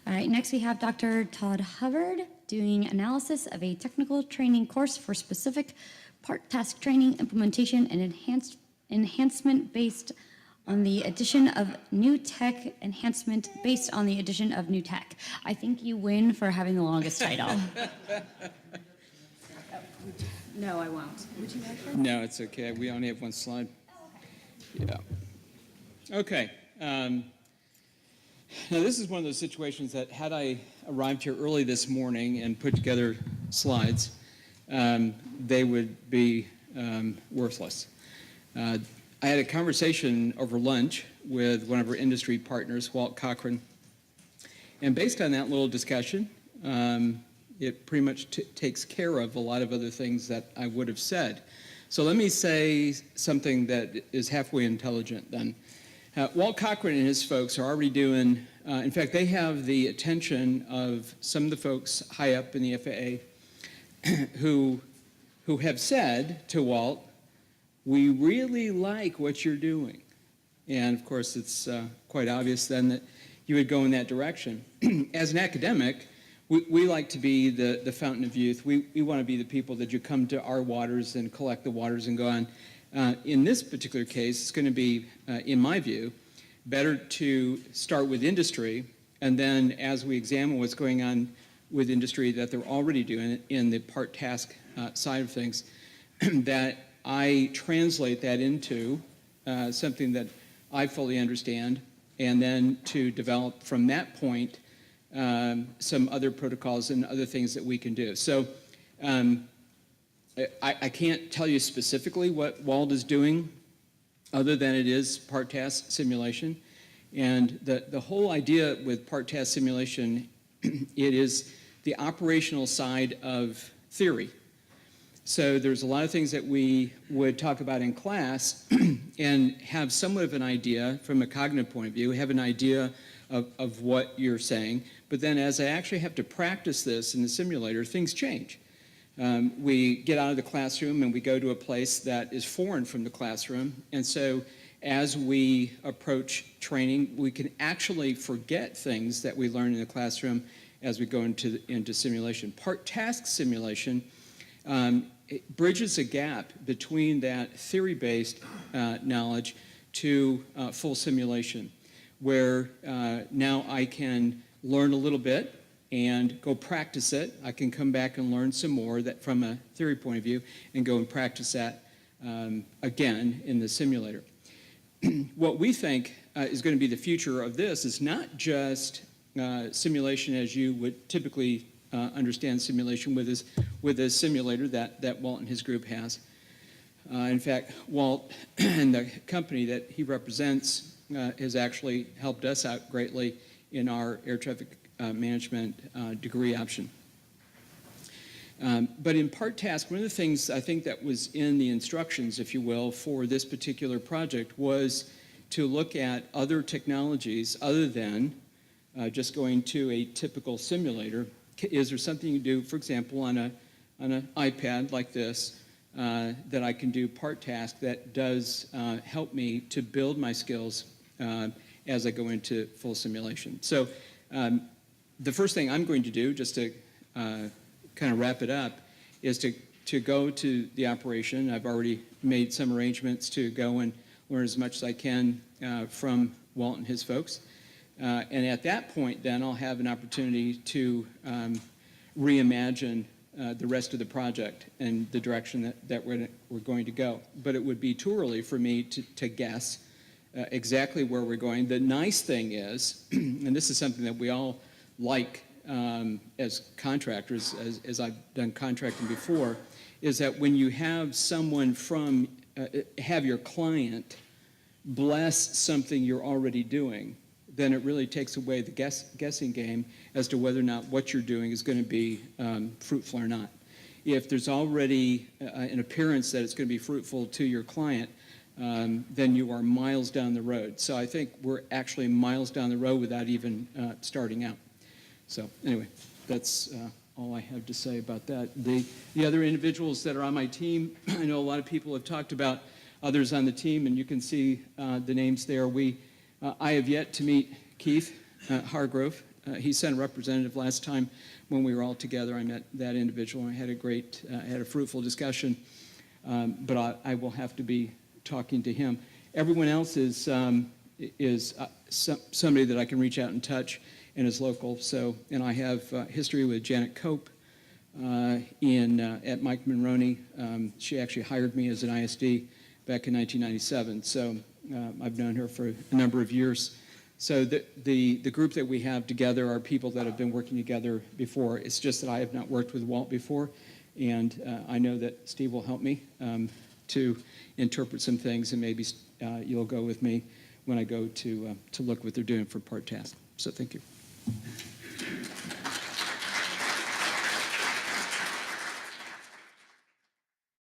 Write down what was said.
All right, next we have Dr. Todd Hubbard doing analysis of a technical training course for specific part task training implementation and enhancement based on the addition of new tech enhancement based on the addition of new tech. I think you win for having the longest title. No, I won't. Would you like first? No, it's okay. We only have one slide. Yeah. Okay. Now, this is one of those situations that had I arrived here early this morning and put together slides, they would be worthless. I had a conversation over lunch with one of our industry partners, Walt Cochran, and based on that little discussion, it pretty much takes care of a lot of other things that I would have said. So let me say something that is halfway intelligent then. Walt Cochran and his folks are already doing, in fact, they have the attention of some of the folks high up in the FAA who have said to Walt, we really like what you're doing. And of course, it's quite obvious then that you would go in that direction. As an academic, we like to be the fountain of youth. We want to be the people that you come to our waters and collect the waters and go on. In this particular case, it's going to be, in my view, better to start with industry, and then as we examine what's going on with industry that they're already doing in the part task side of things, that I translate that into something that I fully understand, and then to develop from that point some other protocols and other things that we can do. So I can't tell you specifically what Walt is doing other than it is part task simulation. And the whole idea with part task simulation, it is the operational side of theory. So there's a lot of things that we would talk about in class and have somewhat of an idea from a cognitive point of view, have an idea of what you're saying. But then as I actually have to practice this in the simulator, things change. We get out of the classroom and we go to a place that is foreign from the classroom. And so as we approach training, we can actually forget things that we learn in the classroom as we go into simulation. Part task simulation it bridges a gap between that theory-based knowledge to full simulation, where now I can learn a little bit and go practice it. I can come back and learn some more that from a theory point of view and go and practice that again in the simulator. What we think is going to be the future of this is not just simulation as you would typically understand simulation with a simulator that Walt and his group has. In fact, Walt and the company that he represents has actually helped us out greatly in our air traffic management degree option. But in part task, one of the things I think that was in the instructions, if you will, for this particular project was to look at other technologies other than just going to a typical simulator. Is there something you do, for example, on an iPad like this that I can do part task that does help me to build my skills as I go into full simulation? So the first thing I'm going to do, just to kind of wrap it up, is to go to the operation. I've already made some arrangements to go and learn as much as I can from Walt and his folks. And at that point, then, I'll have an opportunity to reimagine the rest of the project and the direction that we're going to go. But it would be too early for me to guess exactly where we're going. The nice thing is, and this is something that we all like as contractors, as I've done contracting before, is that when you have someone from, have your client bless something you're already doing, then it really takes away the guessing game as to whether or not what you're doing is going to be fruitful or not. If there's already an appearance that it's going to be fruitful to your client, then you are miles down the road. So I think we're actually miles down the road without even starting out. So anyway, that's all I have to say about that. The other individuals that are on my team, I know a lot of people have talked about others on the team, and you can see the names there. I have yet to meet Keith Hargrove. he sent a representative last time when we were all together. I met that individual and I had a fruitful discussion. But I will have to be talking to him. Everyone else is somebody that I can reach out and touch and is local. So, and I have history with Janet Cope at Mike Monroney. She actually hired me as an ISD back in 1997. So I've known her for a number of years. So the group that we have together are people that have been working together before. It's just that I have not worked with Walt before. And I know that Steve will help me to interpret some things, and maybe you'll go with me when I go to look what they're doing for part task. So thank you.